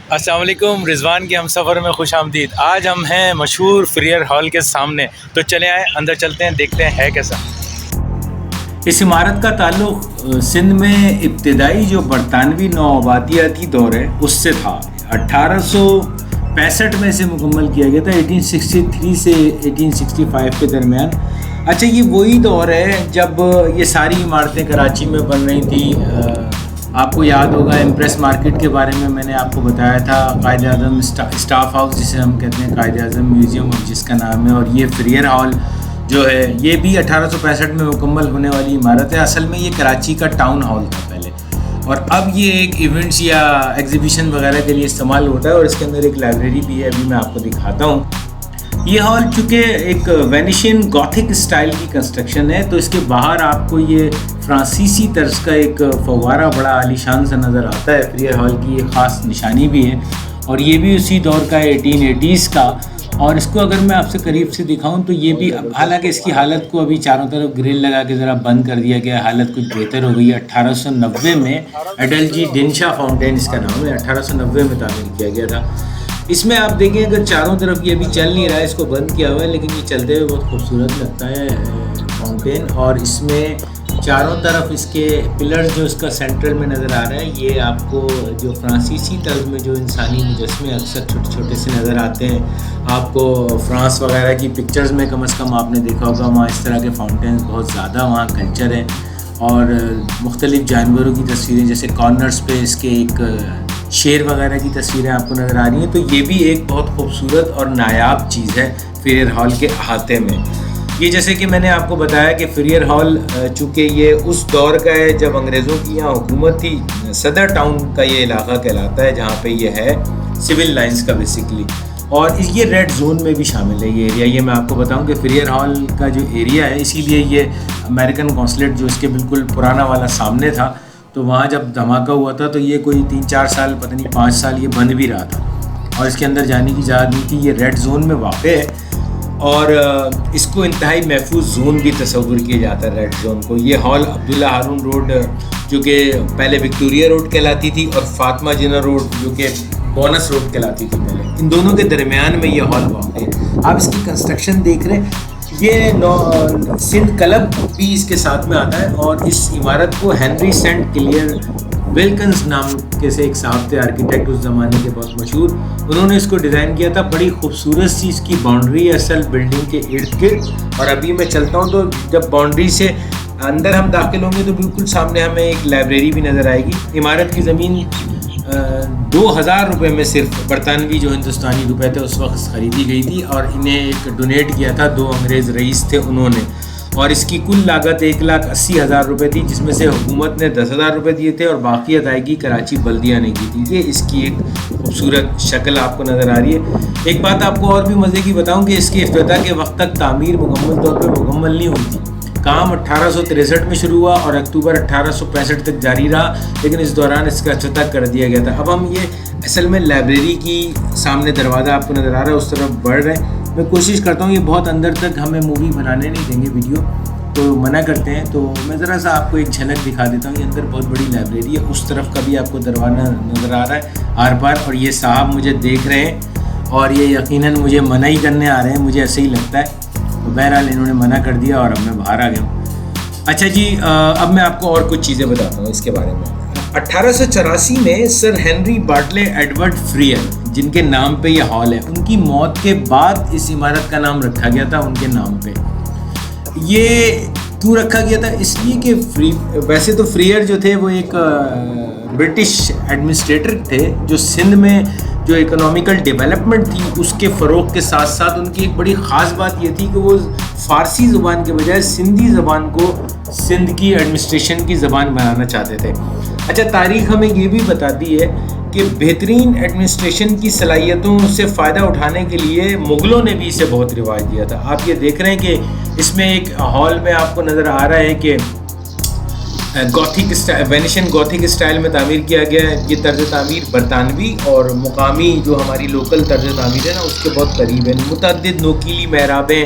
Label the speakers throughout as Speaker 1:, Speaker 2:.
Speaker 1: अस्सलाम वालेकुम। रिजवान के हम सफ़र में खुश आमदीद। आज हम हैं मशहूर फ्रियर हॉल के सामने, तो चले आए अंदर चलते हैं, देखते हैं है कैसा। इस इमारत का ताल्लुक़ सिंध में इब्तदाई जो बरतानवी नौआबादियाती दौर है उससे था। 1865 में इसे मुकम्मल किया गया था, 1863 से 1865 के दरमियान। अच्छा, ये वही दौर है जब ये सारी इमारतें कराची में बन रही थी। आपको याद होगा इम्प्रेस मार्केट के बारे में मैंने आपको बताया था। कायद आज़म स्टाफ हाउस जिसे हम कहते हैं, कायद आज़म म्यूज़ियम जिसका नाम है, और ये फ्रियर हॉल जो है ये भी 1865 में मुकम्मल होने वाली इमारत है। असल में ये कराची का टाउन हॉल था पहले, और अब ये एक इवेंट्स या एग्जीबिशन वगैरह के लिए इस्तेमाल होता है, और इसके अंदर एक लाइब्रेरी भी है, अभी मैं आपको दिखाता हूँ। ये हॉल चूँकि एक वेनिशियन गॉथिक स्टाइल की कंस्ट्रक्शन है, तो इसके बाहर आपको ये फ्रांसीसी तर्ज का एक फव्वारा बड़ा आलीशान सा नज़र आता है। फ्रियर हॉल की ये ख़ास निशानी भी है, और ये भी उसी दौर का 1880s का। और इसको अगर मैं आपसे करीब से दिखाऊं तो ये भी, हालांकि इसकी हालत को अभी चारों तरफ ग्रिल लगा के ज़रा बंद कर दिया गया, हालत कुछ बेहतर हो गई है। 1890 में एडलजी डिनशा फाउंटेन इसका नाम है, 1890 में तामीर किया गया था। इसमें आप देखें अगर चारों तरफ ये अभी चल नहीं रहा है, इसको बंद किया हुआ है, लेकिन ये चलते हुए बहुत खूबसूरत लगता है फाउंटेन। और इसमें चारों तरफ इसके पिलर्स जो इसका सेंट्रल में नज़र आ रहा है, ये आपको जो फ्रांसीसी तर्ज में जो इंसानी मुजस्मे अक्सर छोटे छोटे से नज़र आते हैं, आपको फ्रांस वगैरह की पिक्चर्स में कम से कम आपने देखा होगा, वहाँ इस तरह के फाउंटेन्स बहुत ज़्यादा वहाँ कल्चर है। और मुख्तलिफ़ जानवरों की तस्वीरें, जैसे कॉर्नर्स पे इसके एक शेर वगैरह की तस्वीरें आपको नज़र आ रही हैं। तो ये भी एक बहुत खूबसूरत और नायाब चीज़ है फ्रियर हॉल के अहाते में। ये जैसे कि मैंने आपको बताया कि फ्रियर हॉल चूँकि ये उस दौर का है जब अंग्रेज़ों की यहाँ हुकूमत थी, सदर टाउन का ये इलाका कहलाता है, जहाँ पे ये है सिविल लाइंस का बेसिकली। और ये रेड जोन में भी शामिल है ये एरिया। ये मैं आपको बताऊं कि फ्रियर हॉल का जो एरिया है, इसीलिए ये अमेरिकन कौंसलेट जो इसके बिल्कुल पुराना वाला सामने था, तो वहाँ जब धमाका हुआ था तो ये कोई 3-4 साल, पता नहीं 5 साल ये बंद भी रहा था, और इसके अंदर जाने की इजाज़त नहीं थी। ये रेड जोन में वाक़ है, और इसको इंतहाई महफूज जोन भी तस्वुर किया जाता है रेड जोन को। ये हॉल अब्दुल्ला हारून रोड, जो कि पहले विक्टोरिया रोड कहलाती थी, और फातिमा जिन्ना रोड जो कि बोनस रोड कहलाती थी पहले, इन दोनों के दरमियान में ये हॉल वाक़ है। आप इसकी कंस्ट्रक्शन देख रहे हैं, ये सिंध क्लब भी इसके साथ में आता है, और इस इमारत को हेनरी सेंट क्लियर विल्किंस नाम के से एक साहब थे, आर्किटेक्ट उस ज़माने के बहुत मशहूर, उन्होंने इसको डिज़ाइन किया था। बड़ी खूबसूरत सी इसकी बाउंड्री है असल बिल्डिंग के इर्द गिर्द। और अभी मैं चलता हूँ तो जब बाउंड्री से अंदर हम दाखिल होंगे तो बिल्कुल सामने हमें एक लाइब्रेरी भी नज़र आएगी। इमारत की ज़मीन 2000 रुपये में सिर्फ बरतानवी जो हिंदुस्तानी रुपए थे उस वक्त ख़रीदी गई थी, और इन्हें एक डोनेट किया था 2 अंग्रेज़ रईस थे उन्होंने। और इसकी कुल लागत 1,80,000 रुपये थी, जिसमें से हुकूमत ने 10,000 रुपये दिए थे, और बाकी अदायगी कराची बल्दिया ने की थी। ये इसकी एक खूबसूरत शक्ल आपको नज़र आ रही है। एक बात आपको और भी मज़े की बताऊँ कि इसके इफ्तिताह के वक्त तक तामीर मुकम्मल तौर पर मुकम्मल नहीं हुई थी। काम 1863 में शुरू हुआ और अक्टूबर 1865 तक जारी रहा, लेकिन इस दौरान इसका इफ्तिताह कर दिया गया था। अब हम ये असल में लाइब्रेरी की सामने दरवाज़ा आपको नज़र आ रहा है, उस तरफ बढ़ रहे हैं। मैं कोशिश करता हूँ, ये बहुत अंदर तक हमें मूवी बनाने नहीं देंगे, वीडियो तो मना करते हैं, तो मैं ज़रा सा आपको एक झलक दिखा देता हूँ। ये अंदर बहुत बड़ी लाइब्रेरी है, उस तरफ का भी आपको दरवाज़ा नज़र आ रहा है आर पार, और ये साहब मुझे देख रहे हैं, और ये यकीनन मुझे मना ही करने आ रहे हैं, मुझे ऐसे ही लगता है। तो बहरहाल इन्होंने मना कर दिया और अब मैं बाहर आ गया हूँ। अच्छा जी, अब मैं आपको और कुछ चीज़ें बताता हूँ इसके बारे में। 1884 में सर हेनरी बार्टले एडवर्ड फ्रियर, जिनके नाम पे ये हॉल है, उनकी मौत के बाद इस इमारत का नाम रखा गया था उनके नाम पे। ये क्यों रखा गया था? इसलिए कि वैसे तो फ्रियर जो थे वो एक ब्रिटिश एडमिनिस्ट्रेटर थे, जो सिंध में जो इकोनॉमिकल डेवलपमेंट थी उसके फ़रोग़ के साथ साथ उनकी एक बड़ी ख़ास बात ये थी कि वो फ़ारसी ज़ुबान के बजाय सिंधी ज़बान को सिंध की एडमिनिस्ट्रेशन की ज़बान बनाना चाहते थे। अच्छा, तारीख़ हमें ये भी बताती है कि बेहतरीन एडमिनिस्ट्रेशन की सलाहियतों से फ़ायदा उठाने के लिए मुग़लों ने भी इसे बहुत रिवाज दिया था। आप ये देख रहे हैं कि इसमें एक हॉल में आपको नज़र आ रहा है कि Gothic style, Venetian Gothic style में तामीर किया गया है। ये तर्ज तामीर बरतानवी और मुकामी जो हमारी लोकल तर्ज तामीर है ना, उसके बहुत करीब है। मुतअद्दिद नोकीली महराबें,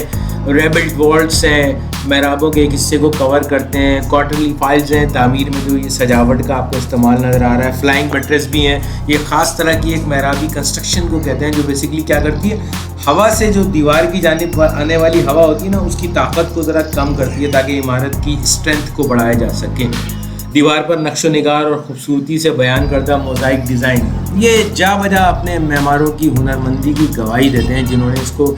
Speaker 1: रेबल्ड वॉल्ट्स हैं, महराबों के एक हिस्से को कवर करते हैं। क्वार्टरली फाइल्स हैं तामीर में, जो ये सजावट का आपको इस्तेमाल नज़र आ रहा है। फ्लाइंग बट्रेस भी हैं। ये ख़ास तरह की एक महराबी कंस्ट्रक्शन को कहते हैं, जो बेसिकली क्या करती है, हवा से जो दीवार की जानिब आने वाली हवा होती है ना, उसकी ताकत को ज़रा कम करती है ताकि इमारत की स्ट्रेंथ को बढ़ाया जा सके। दीवार पर नक्शो निगार और ख़ूबसूरती से बयान करदा मोज़ाइक डिज़ाइन ये जा बजा अपने मेमारों की हुनरमंदी की गवाही देते हैं जिन्होंने इसको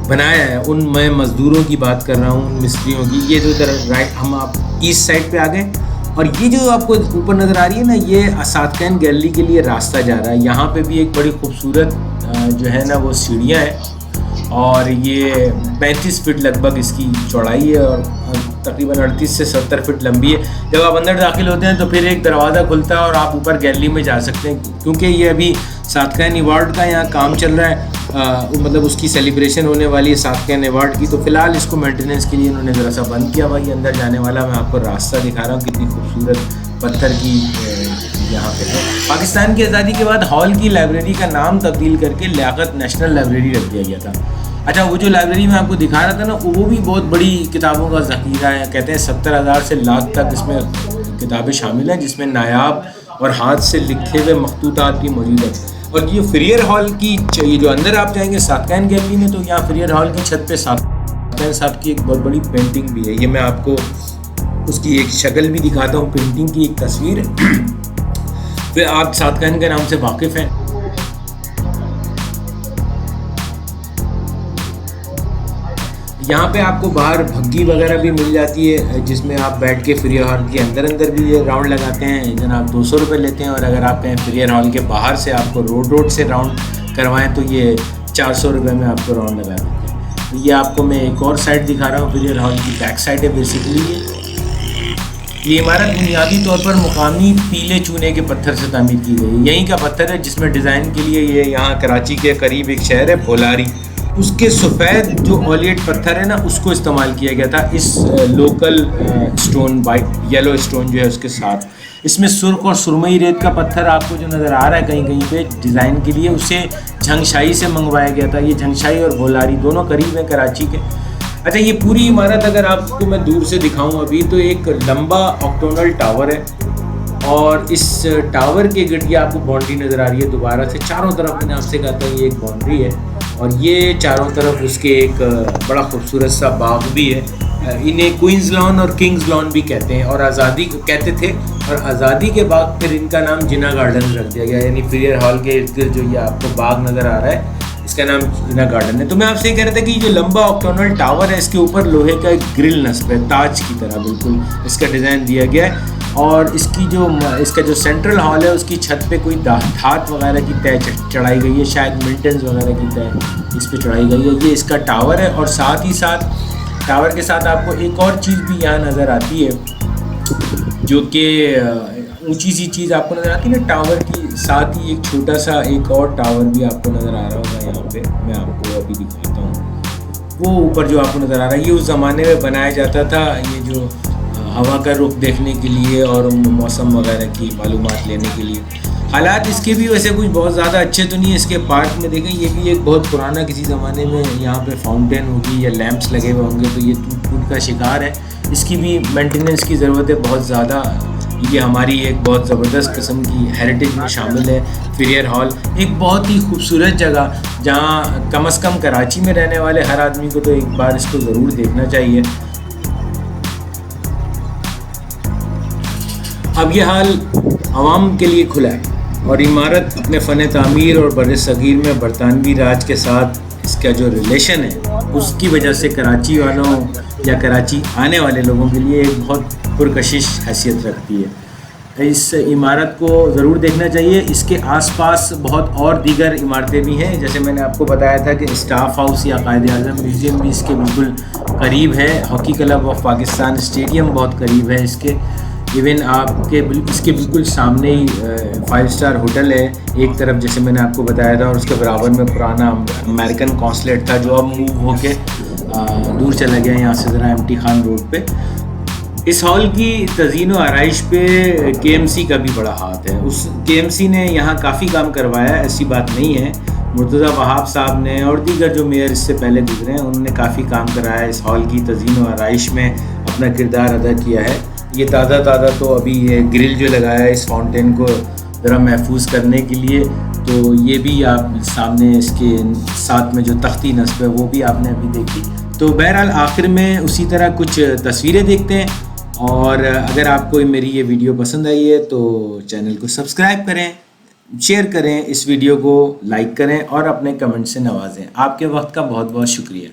Speaker 1: बनाया है। उन मैं मज़दूरों की बात कर रहा हूँ, उन मिस्त्रियों की। ये जो इधर राइट हम आप ईस्ट साइड पे आ गए, और ये जो आपको ऊपर नज़र आ रही है ना, ये सातकैन गैलरी के लिए रास्ता जा रहा है। यहाँ पे भी एक बड़ी खूबसूरत जो है ना वो सीढ़ियाँ हैं, और ये 35 फीट लगभग इसकी चौड़ाई है और तकरीबन 38 से 70 फीट लंबी है। जब आप अंदर दाखिल होते हैं तो फिर एक दरवाज़ा खुलता है और आप ऊपर गैलरी में जा सकते हैं, क्योंकि ये अभी सातकैन अवार्ड का यहाँ काम चल रहा है। मतलब उसकी सेलिब्रेशन होने वाली है सातकैन अवार्ड की, तो फ़िलहाल इसको मेंटेनेंस के लिए इन्होंने ज़रा सा बंद किया हुआ। ये अंदर जाने वाला मैं आपको रास्ता दिखा रहा हूँ, कितनी खूबसूरत पत्थर की यहाँ पे है। पाकिस्तान की आज़ादी के बाद हॉल की लाइब्रेरी का नाम तब्दील करके लियाकत नेशनल लाइब्रेरी रख दिया गया था। अच्छा, वो जो लाइब्रेरी मैं आपको दिखा रहा था ना, वो भी बहुत बड़ी किताबों का ज़ख़ीरा है। कहते हैं 70,000 से लाख तक इसमें किताबें शामिल हैं, जिसमें नायाब और हाथ से लिखे हुए मखतूतात भी मौजूद है। और ये फ्रियर हॉल की, ये जो अंदर आप जाएंगे सातकैन गैलरी में, तो यहाँ फ्रियर हॉल की छत पे सातकैन साहब की एक बहुत बड़ी पेंटिंग भी है। ये मैं आपको उसकी एक शक्ल भी दिखाता हूँ, पेंटिंग की एक तस्वीर फिर आप सातकैन के नाम से वाकिफ़ हैं। यहाँ पे आपको बाहर भग्गी वगैरह भी मिल जाती है, जिसमें आप बैठ के फ्रियर हॉल के अंदर भी ये राउंड लगाते हैं। जनाब 200 रुपये लेते हैं, और अगर आप कहें फ्रियर हॉल के बाहर से आपको रोड से राउंड करवाएं तो ये 400 रुपये में आपको राउंड लगा देते हैं। तो ये आपको मैं एक और साइड दिखा रहा हूँ, फ्रियर हॉल की बैक साइड है बेसिकली। ये इमारत बुनियादी तौर पर मुकामी पीले चूने के पत्थर से तामीर की गई है। यहीं का पत्थर है जिसमें डिज़ाइन के लिए ये यहाँ कराची के करीब एक शहर है भोलारी, उसके सफ़ेद जो ओलियट पत्थर है ना, उसको इस्तेमाल किया गया था इस local stone, white yellow stone जो है उसके साथ। इसमें सुर्ख और सुरमई रेत का पत्थर आपको जो नज़र आ रहा है कहीं कहीं पे डिज़ाइन के लिए, उसे झंगशाई से मंगवाया गया था। ये झंगशाई और भोलारी दोनों करीब हैं कराची के। अच्छा, ये पूरी इमारत अगर आपको मैं दूर से दिखाऊं अभी, तो एक लंबा ऑक्टोनल टावर है, और इस टावर के गिर्द आपको बाउंड्री नज़र आ रही है। दोबारा से चारों तरफ मैंने आपसे कहा था ये एक बाउंड्री है, और ये चारों तरफ उसके एक बड़ा खूबसूरत सा बाग भी है। इन्हें क्वींस लॉन और किंग्स लॉन भी कहते हैं, और आज़ादी कहते थे, और आज़ादी के बाद फिर इनका नाम जिना गार्डन रख दिया गया। यानी फ्रियर हॉल के इर्द गिर्द जो ये आपको बाग नज़र आ रहा है, इसका नाम जिना गार्डन है। तो मैं आपसे ये कह रहा था कि जो लंबा ऑक्टोनल टावर है, इसके ऊपर लोहे का एक ग्रिल नस्ब है, ताज की तरह बिल्कुल इसका डिज़ाइन दिया गया है। और इसका जो सेंट्रल हॉल है, उसकी छत पे कोई धात वगैरह की तय चढ़ाई गई है, शायद मिल्टन्स वगैरह की तय इस पर चढ़ाई गई है। ये इसका टावर है, और साथ ही साथ टावर के साथ आपको एक और चीज़ भी यहाँ नज़र आती है, जो कि ऊंची सी चीज़ आपको नज़र आती है ना टावर की, साथ ही एक छोटा सा एक और टावर भी आपको नज़र आ रहा होगा यहाँ पे। मैं आपको अभी दिखाता हूँ, वो ऊपर जो आपको नज़र आ रहा है, ये उस ज़माने में बनाया जाता था, ये जो हवा का रुख देखने के लिए और मौसम वगैरह की मालूमात लेने के लिए। हालात इसके भी वैसे कुछ बहुत ज़्यादा अच्छे तो नहीं है। इसके पार्क में देखें, ये भी एक बहुत पुराना किसी ज़माने में यहाँ पे फाउंटेन होगी या लैंप्स लगे हुए होंगे, तो ये टूट का शिकार है। इसकी भी मेंटेनेंस की ज़रूरत है बहुत ज़्यादा। ये हमारी एक बहुत ज़बरदस्त किस्म की हेरिटेज में शामिल है। फ्रियर हॉल एक बहुत ही खूबसूरत जगह, जहाँ कम से कम कराची में रहने वाले हर आदमी को तो एक बार इसको ज़रूर देखना चाहिए। अब यह हाल आवाम के लिए खुला है, और इमारत अपने फ़न तामीर और बर सग़ीर में बरतानवी राज के साथ इसका जो रिलेशन है, उसकी वजह से कराची वालों या कराची आने वाले लोगों के लिए एक बहुत पुरकशिश हैसियत रखती है। इस इमारत को ज़रूर देखना चाहिए। इसके आसपास बहुत और दीगर इमारतें भी हैं, जैसे मैंने आपको बताया था कि स्टाफ हाउस या कायद-ए-आज़म म्यूज़ियम भी इसके बिल्कुल करीब है। Hockey club of Pakistan stadium बहुत करीब है इसके। इवन आपके इसके बिल्कुल सामने ही 5 स्टार होटल है एक तरफ, जैसे मैंने आपको बताया था, और उसके बराबर में पुराना अमेरिकन कॉन्सुलेट था, जो अब मूव होके दूर चला गया यहाँ से ज़रा एमटी खान रोड पे। इस हॉल की तज़ीन व आराइश पे KMC का भी बड़ा हाथ है। उस KMC ने यहाँ काफ़ी काम करवाया है, ऐसी बात नहीं है। मुर्तज़ा वहाब साहब ने और दीगर जो मेयर इससे पहले गुजरे हैं उन्होंने काफ़ी काम करा है, इस हॉल की तज़ीन व आराइश में अपना किरदार अदा किया है। ये ताज़ा तो अभी ये ग्रिल जो लगाया है इस फाउंटेन को ज़रा महफूज करने के लिए, तो ये भी आप सामने इसके साथ में जो तख्ती नस्ब है वो भी आपने अभी देखी। तो बहरहाल आखिर में उसी तरह कुछ तस्वीरें देखते हैं, और अगर आपको मेरी ये वीडियो पसंद आई है तो चैनल को सब्सक्राइब करें, शेयर करें, इस वीडियो को लाइक करें और अपने कमेंट से नवाजें। आपके वक्त का बहुत बहुत शुक्रिया।